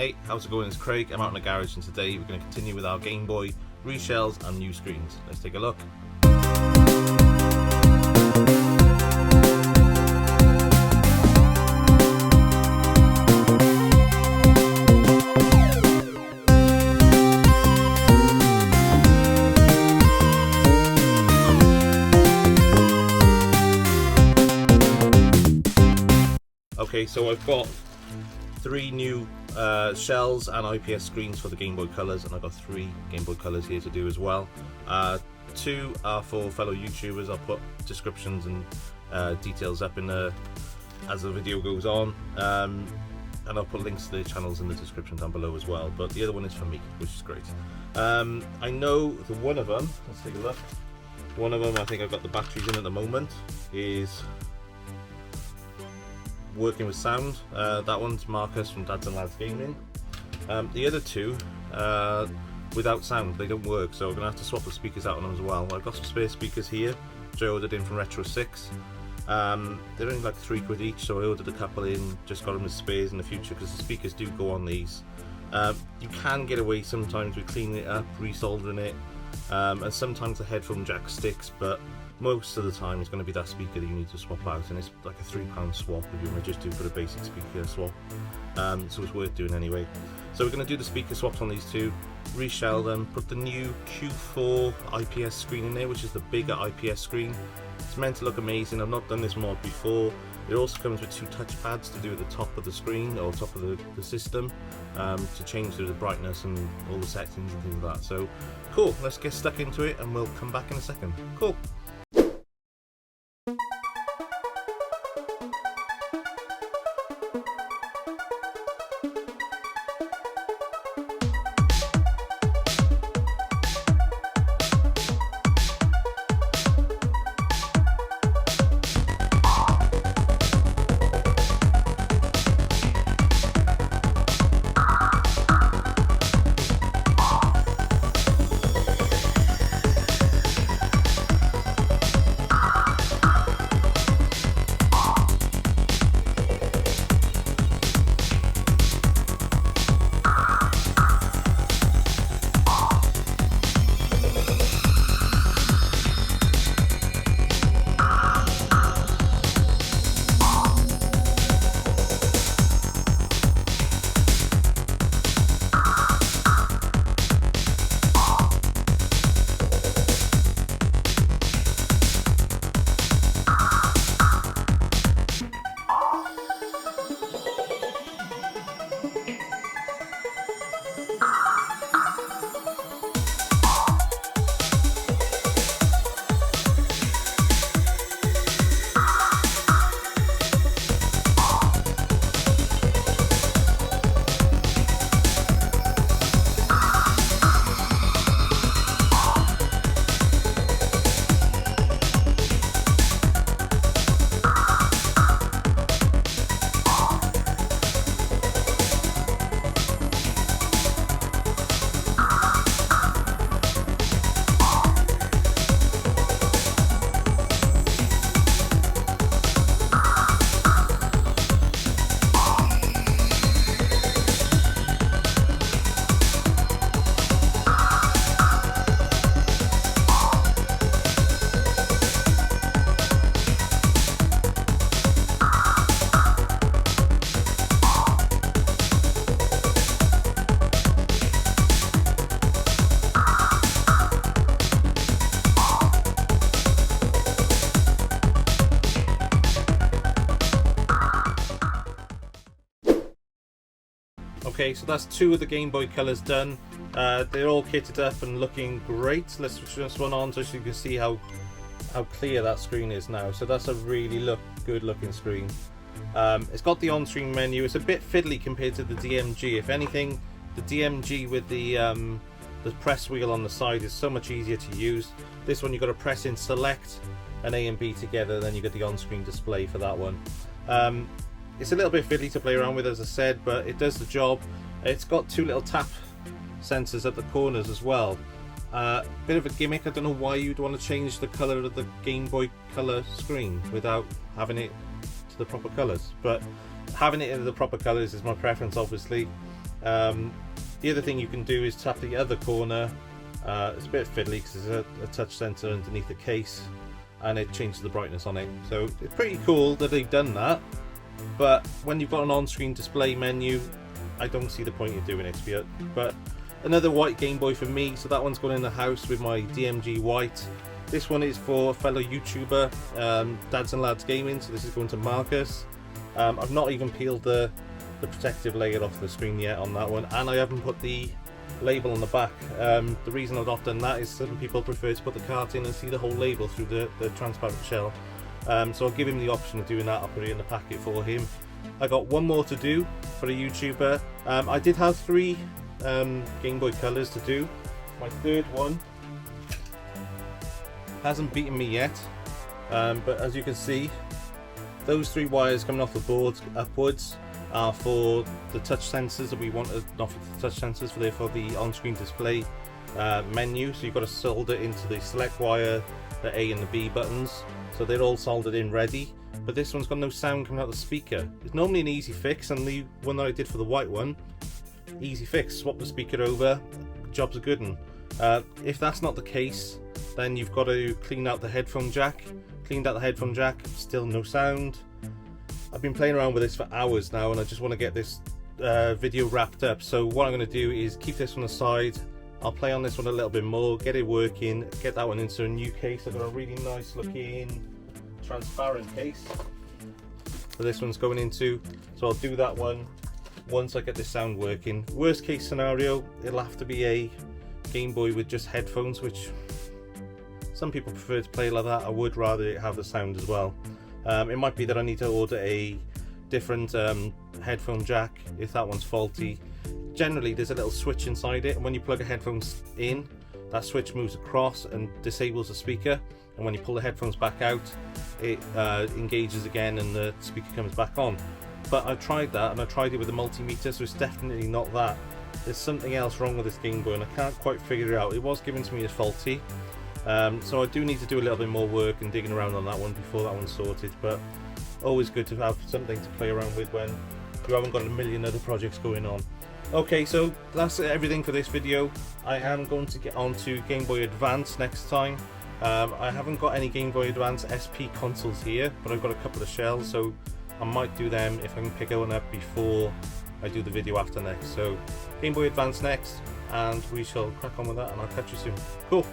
Hey, how's it going? It's Craig. I'm out in the garage, and today we're going to continue with our Game Boy reshells and new screens. Let's take a look. Okay, so I've got 3 new shells and IPS screens for the Game Boy Colors, and I've got 3 Game Boy Colors here to do as well. 2 are for fellow YouTubers. I'll put descriptions and details up in the as the video goes on, and I'll put links to their channels in the description down below as well. But the other one is for me, which is great. I know that one of them, let's take a look. One of them, I think I've got the batteries in at the moment, is working with sound. That one's Marcus from Dads and Lads Gaming. The other 2 without sound, they don't work, so I'm gonna have to swap the speakers out on them as well. I've got some spare speakers here which I ordered in from Retro 6. They're only like £3 each, so I ordered a couple in, just got them as spares in the future because the speakers do go on these. You can get away sometimes with cleaning it up, resoldering it, and sometimes the headphone jack sticks, but most of the time it's going to be that speaker that you need to swap out, and it's like a £3 swap if you want to just do for the basic speaker swap. So it's worth doing anyway. So we're going to do the speaker swaps on these 2, reshell them, put the new Q4 IPS screen in there, which is the bigger IPS screen. It's meant to look amazing. I've not done this mod before. It also comes with 2 touch pads to do at the top of the screen, or top of the system, to change the brightness and all the settings and things like that. So cool, let's get stuck into it and we'll come back in a second. Cool. Okay, so that's 2 of the Game Boy Colors done. They're all kitted up and looking great. Let's switch this one on so you can see how clear that screen is now. So that's a really good looking screen. It's got the on-screen menu. It's a bit fiddly compared to the DMG. If anything, the DMG with the press wheel on the side is so much easier to use. This one you've got to press in select and A and B together, then you get the on-screen display for that one. It's a little bit fiddly to play around with, as I said, but it does the job. It's got 2 little tap sensors at the corners as well. Bit of a gimmick. I don't know why you'd want to change the colour of the Game Boy Color screen without having it to the proper colours, but having it in the proper colours is my preference, obviously. The other thing you can do is tap the other corner. It's a bit fiddly because there's a touch sensor underneath the case, and it changes the brightness on it. So it's pretty cool that they've done that, but when you've got an on-screen display menu, I don't see the point in doing it. But another white Game Boy for me, so that one's going in the house with my DMG white. This one is for a fellow YouTuber, Dads and Lads Gaming, so this is going to Marcus. I've not even peeled the protective layer off the screen yet on that one, and I haven't put the label on the back. The reason I've not done that is some people prefer to put the cart in and see the whole label through the transparent shell. So I'll give him the option of doing that. I'll put it in the packet for him. I got one more to do for a YouTuber. I did have 3 Game Boy Colors to do. My third one hasn't beaten me yet, but as you can see, those 3 wires coming off the board upwards are for the touch sensors that we wanted, not for the touch sensors, for the on-screen display menu. So you've got to solder into the select wire, the A and the B buttons, so they're all soldered in ready. But this one's got no sound coming out of the speaker. It's normally an easy fix, and the one that I did for the white one, easy fix, swap the speaker over, job's a good one. If that's not the case, then you've got to clean out the headphone jack. Cleaned out the headphone jack, still no sound. I've been playing around with this for hours now, and I just want to get this video wrapped up. So what I'm going to do is keep this on the side. I'll play on this one a little bit more, get it working, get that one into a new case. I've got a really nice looking transparent case. So this one's going into, so I'll do that one once I get this sound working. Worst case scenario, it'll have to be a Game Boy with just headphones, which some people prefer to play like that. I would rather it have the sound as well. It might be that I need to order a different headphone jack if that one's faulty. Generally there's a little switch inside it, and when you plug a headphones in, that switch moves across and disables the speaker, and when you pull the headphones back out, it engages again and the speaker comes back on. But I tried that, and I tried it with a multimeter, so it's definitely not that. There's something else wrong with this Game Boy, and I can't quite figure it out. It was given to me as faulty. So I do need to do a little bit more work and digging around on that one before that one's sorted, but always good to have something to play around with when you haven't got a million other projects going on. Okay, so that's everything for this video. I am going to get on to Game Boy Advance next time. I haven't got any Game Boy Advance SP consoles here, but I've got a couple of shells, so I might do them if I can pick one up before I do the video after next. So Game Boy Advance next, and we shall crack on with that, and I'll catch you soon. Cool.